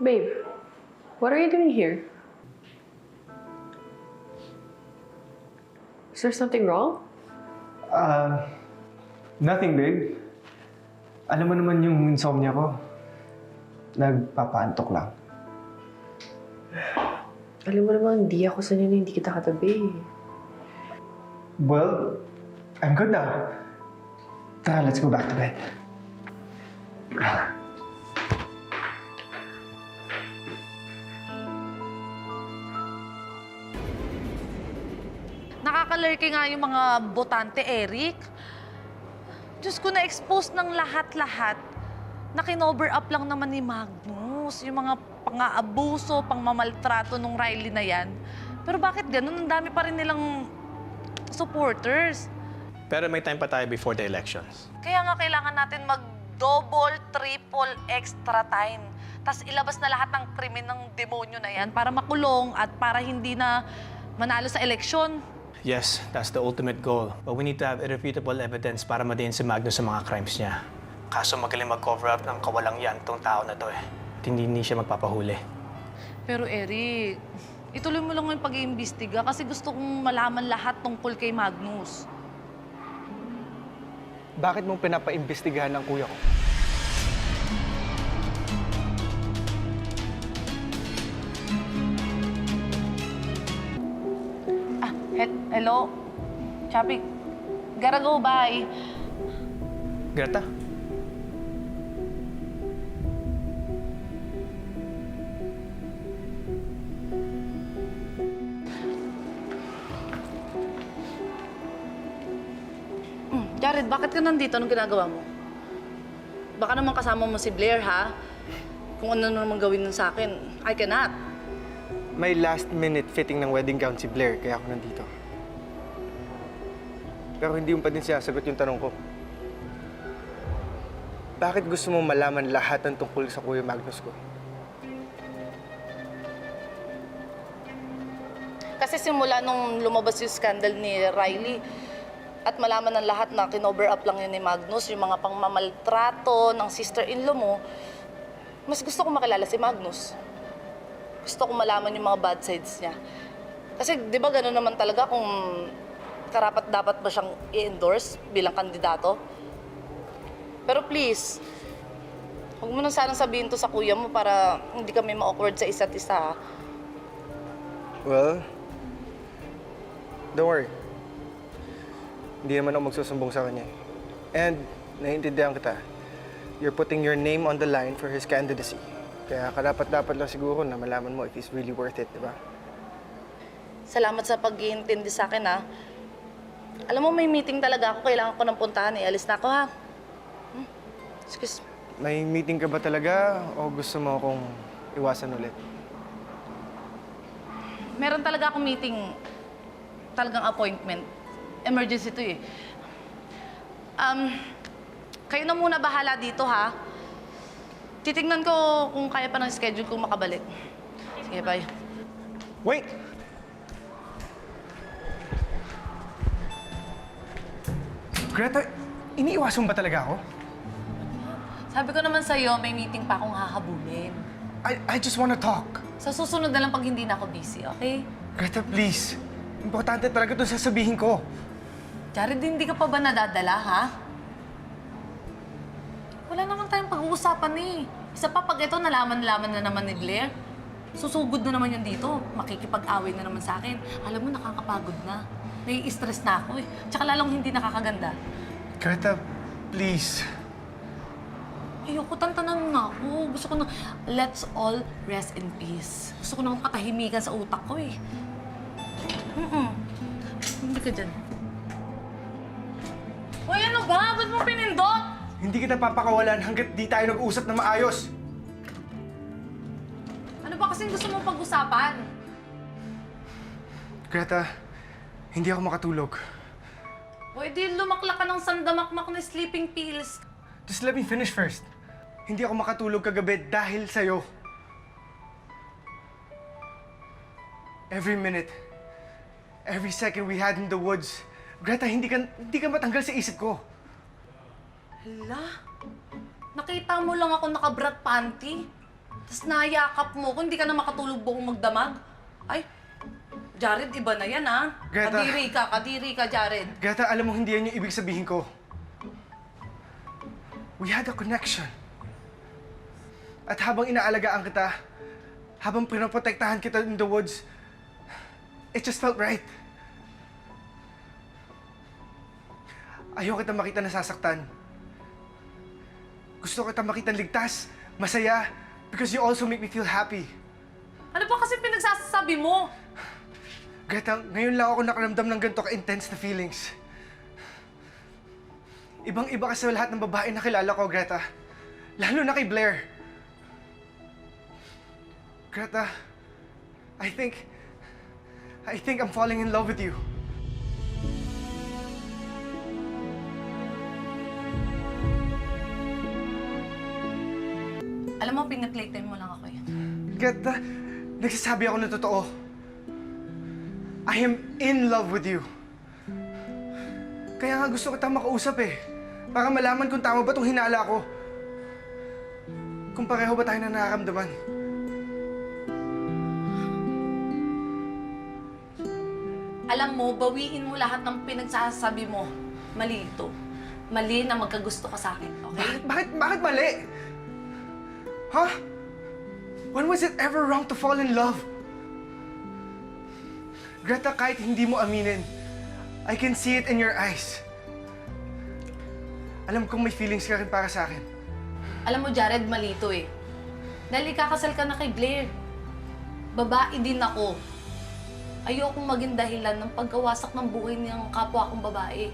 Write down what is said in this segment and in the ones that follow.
Babe, what are you doing here? Is there something wrong? Nothing, babe. Alam mo naman yung insomnia ko. Nagpapaantok lang. Alam mo naman, hindi ako sanay na hindi kita katabi. Well, I'm good now. Tara, let's go back to bed. Nakakalurky nga yung mga botante, Eric. Diyos ko, na-expose ng lahat-lahat na kinover up lang naman ni Magnus. Yung mga pang-aabuso, pang-mamaltrato nung Riley na yan. Pero bakit ganun? Ang dami pa rin nilang supporters. Pero may time pa tayo before the elections. Kaya nga kailangan natin mag-double, triple, extra time. Tapos ilabas na lahat ng krimen ng demonyo na yan para makulong at para hindi na manalo sa eleksyon. Yes, that's the ultimate goal. But we need to have irrefutable evidence para madiin si Magnus sa mga crimes niya. Kaso magaling mag-cover up ng kawalang yan tong tao na to eh. At hindi siya magpapahuli. Pero Eric, ituloy mo lang yung pag-iimbestiga kasi gusto kong malaman lahat tungkol kay Magnus. Bakit mong pinapaimbestigahan ng kuya ko? Hello? Chapi, gotta go, bye. Greta? Jared, bakit ka nandito? Anong ginagawa mo? Baka naman kasama mo si Blair, ha? Kung ano naman gawin nun sa akin, I cannot. May last-minute fitting ng wedding gown si Blair, kaya ako nandito. Pero hindi mo pa din sinasagot yung tanong ko. Bakit gusto mo malaman lahat ng tungkol sa Kuya Magnus ko? Kasi simula nung lumabas yung scandal ni Riley, at malaman ng lahat na kinover up lang yun ni Magnus, yung mga pangmamaltrato ng sister-in-law mo, mas gusto ko makilala si Magnus. Gusto ko malaman yung mga bad sides niya. Kasi di ba gano'n naman talaga kung karapat-dapat ba siyang i-endorse bilang kandidato? Pero please, huwag mo nang sanang sabihin to sa kuya mo para hindi kami ma-awkward sa isa't isa. Ha? Well, don't worry. Hindi naman ako magsusumbong sa kanya. And naiintindihan kita. You're putting your name on the line for his candidacy. Kaya karapat-dapat lang siguro na malaman mo if he's really worth it, di ba? Salamat sa pag-iintindi sa akin, ha? Alam mo, may meeting talaga ako. Kailangan ko ng puntahan. Alis na ako, ha? Excuse me. May meeting ka ba talaga o gusto mo akong iwasan ulit? Meron talaga akong meeting. Talagang appointment. Emergency to, eh. Kayo na muna bahala dito, ha? Titingnan ko kung kaya pa ng schedule kung makabalik. Sige, bye. Wait! Greta, iniiwasan ba talaga ako? Sabi ko naman sa'yo, may meeting pa akong hahabulin. I just wanna talk. Sa susunod na lang pag hindi na ako busy, okay? Greta, please. Importante talaga itong sasabihin ko. Jared, hindi ka pa ba nadadala, ha? Wala naman tayong pag-uusapan, eh. Isa pa, pag ito nalaman-laman na naman ni Blair, susugod na naman yun dito. Makikipag-away na naman sa akin. Alam mo, nakakapagod na. Nai-stress na ako, eh. Tsaka lalong hindi nakakaganda. Greta, please. Ayoko, tantanan na ako. Gusto ko na, let's all rest in peace. Gusto ko na katahimikan sa utak ko, eh. Hindi ka dyan. Uy, ano ba? Ba't mo pinindot? Hindi kita papakawalan hanggat di tayo nag-usap na maayos. Ano ba kasing gusto mong pag-usapan? Greta, hindi ako makatulog. Pwede lumakla ka ng sandamakmak na sleeping pills. Just let me finish first. Hindi ako makatulog kagabi dahil sa'yo. Every minute, every second we had in the woods, Greta, hindi ka matanggal sa isip ko. Hala? Nakita mo lang ako naka-brat panty? Tapos nayakap mo kung hindi ka na makatulog buong magdamag. Ay, Jared, iba na yan, ha? Greta. Kadiri ka, Jared. Greta, alam mo hindi yan yung ibig sabihin ko. We had a connection. At habang inaalagaan kita, habang pinoprotektahan kita in the woods, it just felt right. Ayaw kita makita nasasaktan. Gusto kita makita ligtas, masaya, because you also make me feel happy. Ano ba kasi pinagsasabi mo? Greta, ngayon lang ako nakaramdam ng ganito ka-intense na feelings. Ibang-iba kasi sa lahat ng babae na kilala ko, Greta. Lalo na kay Blair. Greta, I think I'm falling in love with you. Alam mo, pinag-playtime mo lang ako yan. Greta, nagsasabi ako ng totoo. I am in love with you. Kaya nga gusto kita makausap eh. Para malaman kung tama ba itong hinala ko. Kung pareho ba tayo na nararamdaman. Alam mo, bawiin mo lahat ng pinagsasabi mo. Mali ito. Mali na magkagusto ka sa akin, okay? Bakit mali? Huh? When was it ever wrong to fall in love? Greta, kahit hindi mo aminin, I can see it in your eyes. Alam kong may feelings ka rin para sa akin. Alam mo, Jared, mali ito eh. Dahil ikakasal ka na kay Blair. Babae din ako. Ayokong maging dahilan ng pagkawasak ng buhay niyang kapwa kong babae.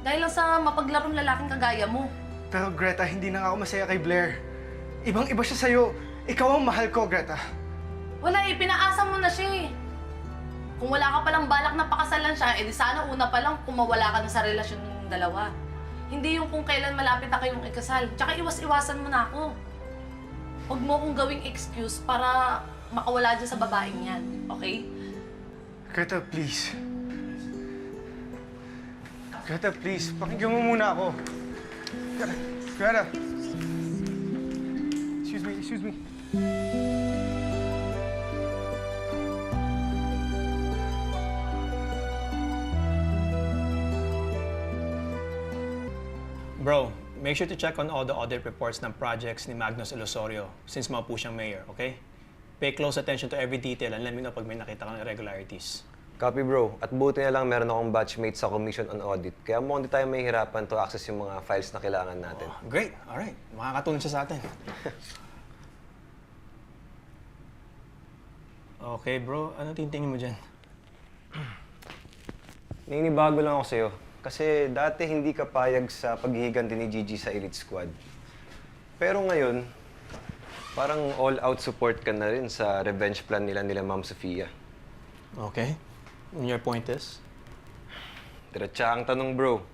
Dahil lang sa mapaglarong lalaking kagaya mo. Pero Greta, hindi na nga ako masaya kay Blair. Ibang-iba siya sa'yo. Ikaw ang mahal ko, Greta. Wala eh, pinaasa mo na siya eh. Kung wala ka palang balak na pakasalan siya, edi sana una pa lang kumawala ka na sa relasyon ng dalawa. Hindi yung kung kailan malapit na kayong ikasal. Tsaka iwas-iwasan mo na ako. Huwag mo akong gawing excuse para makawala dyan sa babaeng yan, okay? Greta, please. Greta, please. Pakinggan mo muna ako. Greta. Excuse me. Bro, make sure to check on all the audit reports ng projects ni Magnus Ilosorio since maupo siyang mayor, okay? Pay close attention to every detail and let me know pag may nakita kang irregularities. Copy bro. At buti na lang meron akong batchmate sa Commission on Audit. Kaya mukhang di tayo mahihirapan to access yung mga files na kailangan natin. Oh, great, alright. Makakatulong siya sa atin. Okay bro, ano titingin mo dyan? Naninibago lang ako sa'yo. Kasi dati hindi ka payag sa paghihiganti ni Gigi sa Elite Squad. Pero ngayon, parang all-out support ka na rin sa revenge plan nila Ma'am Sofia. Okay. And your point is? Diretsa ang tanong bro.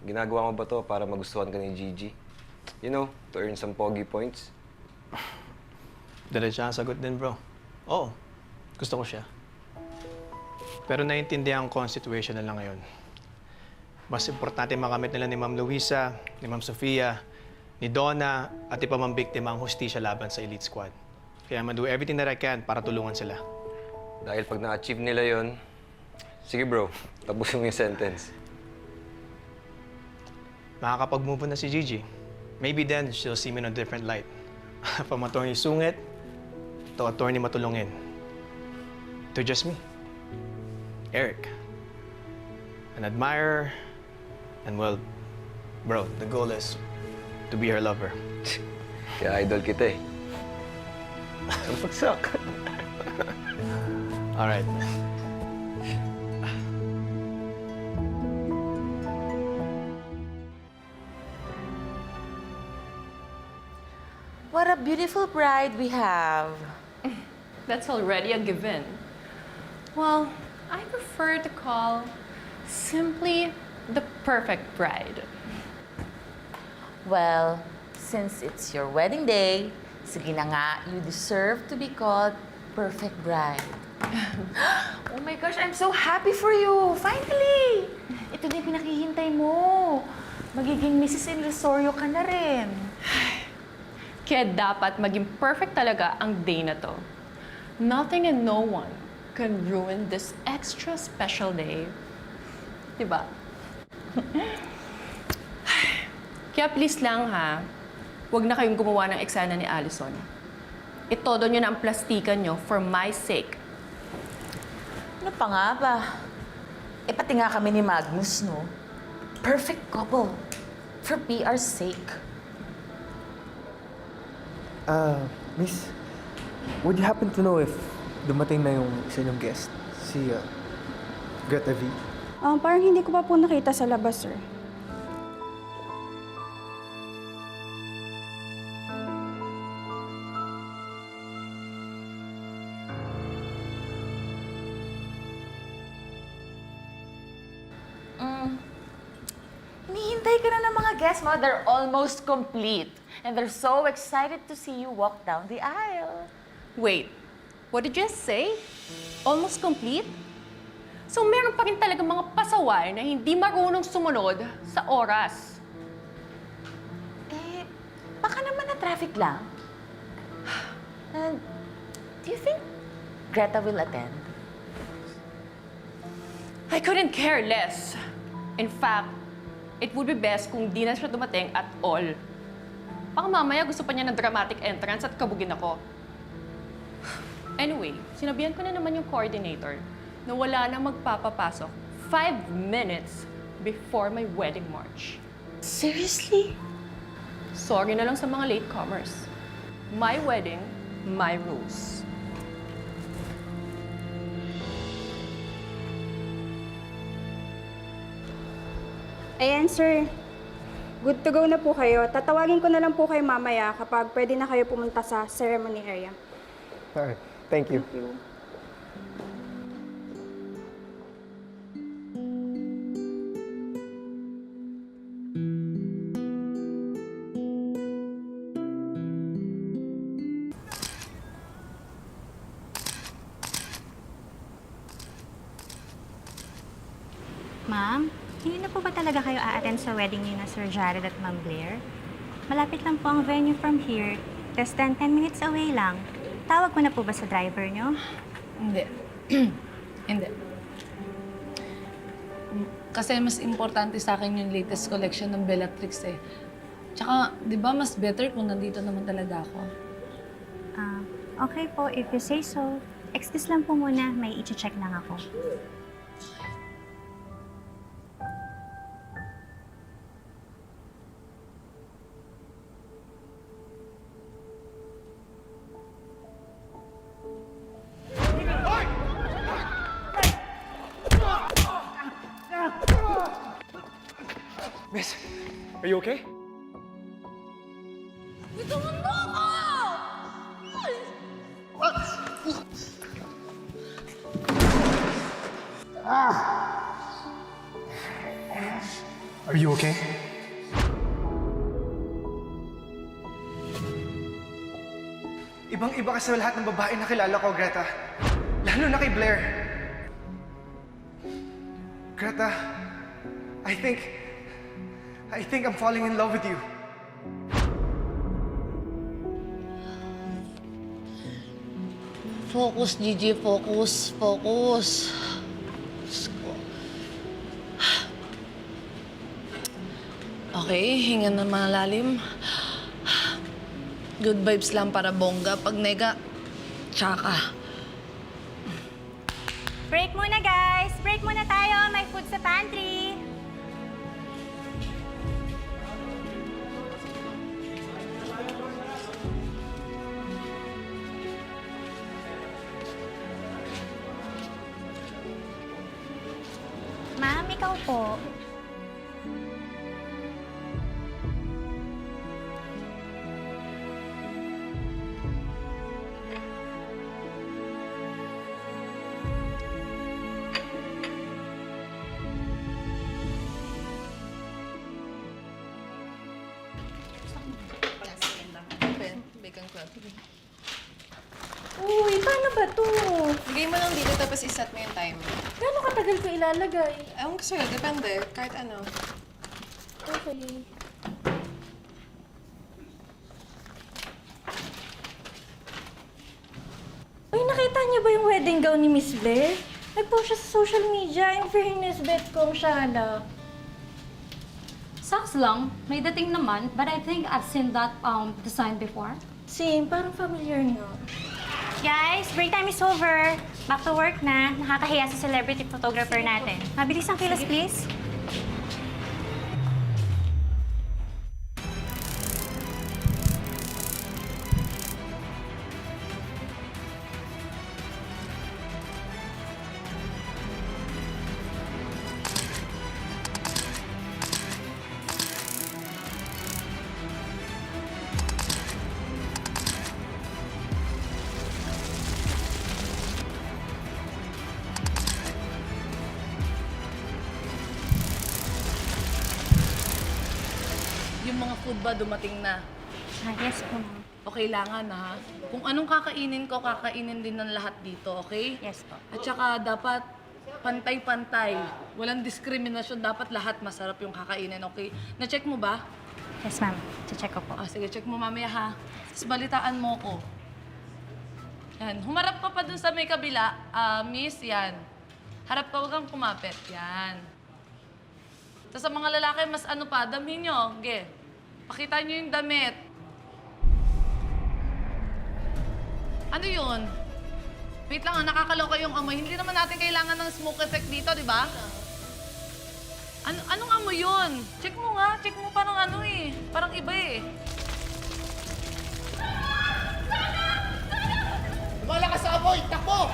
Ginagawa mo ba to para magustuhan ka ni Gigi? You know, to earn some pogi points? Diretsa ang sagot din bro. Oo, gusto ko siya. Pero naiintindihan ko ang situation nila ngayon. Mas importante makamit nila ni Ma'am Luisa, ni Ma'am Sofia, ni Donna, at iba mang biktima ang hustisya laban sa Elite Squad. Kaya I'm gonna do everything that I can para tulungan sila. Dahil pag na-achieve nila yon, sige bro, tapusin mo yung sentence. Makakapag-move on na si Gigi. Maybe then she'll see me in a different light. From attorney sungit to attorney matulungin. To just me, Eric. An admirer, and well, bro, the goal is to be her lover. Kaya idol kita eh. Ang pagsak. All right. What a beautiful bride we have. That's already a given. Well, I prefer to call simply the perfect bride. Well, since it's your wedding day, sige na nga, you deserve to be called perfect bride. Oh my gosh, I'm so happy for you! Finally! Ito na yung pinaghihintay mo. Magiging Mrs. Ilosorio ka na rin. Kaya dapat maging perfect talaga ang day na to. Nothing and no one can ruin this extra special day. Diba? Kaya please lang ha, huwag na kayong gumawa ng eksena ni Allison. Itodo nyo na ang plastikan nyo for my sake. Ano pa nga ba? Eh, pati nga kami ni Magnus, no? Perfect couple. For PR's sake. Miss, would you happen to know if dumating na yung isa niyong guest? Si, Greta V? Parang hindi ko pa po nakita sa labas, sir. Hinihintay ka na ng mga guests mo. They're almost complete. And they're so excited to see you walk down the aisle. Wait, what did you just say? Almost complete? So meron pa rin talaga mga pasaway na hindi marunong sumunod sa oras. Eh, baka naman na traffic lang. And do you think Greta will attend? I couldn't care less. In fact, it would be best kung di na siya dumating at all. Baka mamaya gusto pa niya ng dramatic entrance at kabugin ako. Anyway, sinabihan ko na naman yung coordinator na wala na magpapapasok 5 minutes before my wedding march. Seriously? Sorry na lang sa mga latecomers. My wedding, my rules. Ayan, sir. Good to go na po kayo. Tatawagin ko na lang po kayo mamaya kapag pwede na kayo pumunta sa ceremony area. Alright, thank you. Thank you. Ma'am, hindi na po ba talaga kayo a-attend sa wedding niyo na Sir Jared at Ma'am Blair? Malapit lang po ang venue from here. Less than 10 minutes away lang. Tawag ko na po ba sa driver niyo? Hindi. Hindi. Kasi mas importante sa akin yung latest collection ng Bellatrix eh. Tsaka, di ba, mas better kung nandito naman talaga ako. Okay po, if you say so. Excuse lang po muna, may i-check lang ako. Miss, are you okay? Are you okay? Ibang-iba ka sa lahat ng babae na kilala ko, Greta. Lalo na kay Blair. Greta, I think I'm falling in love with you. Focus, Gigi. Focus. Focus. Okay, hinga na malalim. Good vibes lang para bongga. Pag nega, tsaka. Break muna, guys! Break muna tayo! May food sa pantry! Ma'am, ikaw po. Uy, paano ba to? Lagay mo lang dito tapos iset mo yung timer. Gano'ng katagal ko ilalagay? Ewan ko sa'yo, depende. Kahit ano. Okay. yung wedding gown ni Miss Blair? Nag-post siya sa social media. In fairness, bet kong siya Sucks lang. May dating naman, but I think I've seen that design before. Same, parang familiar nga. Guys, break time is over. Back to work na. Nakakahiya sa celebrity photographer natin. Mabilis ang kilos, please. Yung mga food ba dumating na? Yes po, ma'am. O kailangan ha? Kung anong kakainin ko, kakainin din ng lahat dito, okay? Yes po. At saka dapat pantay-pantay. Walang diskriminasyon. Dapat lahat masarap yung kakainin, okay? Na-check mo ba? Yes, ma'am. Check ko po. Ah, sige, check mo mamaya ha. Tapos balitaan mo ko. Yan. Humarap ka pa dun sa may kabila. Miss, yan. Harap ka, huwag kang kumapit. Yan. Tapos sa mga lalaki, mas ano pa, damhin nyo. Ge. Pakita nyo yung damit. Ano yun? Wait lang, nakakaloka yung amoy. Hindi naman natin kailangan ng smoke effect dito, di ba? Anong amoy yun? Check mo nga. Check mo parang ano eh. Parang iba eh. Lumalakas sa amoy! Takbo!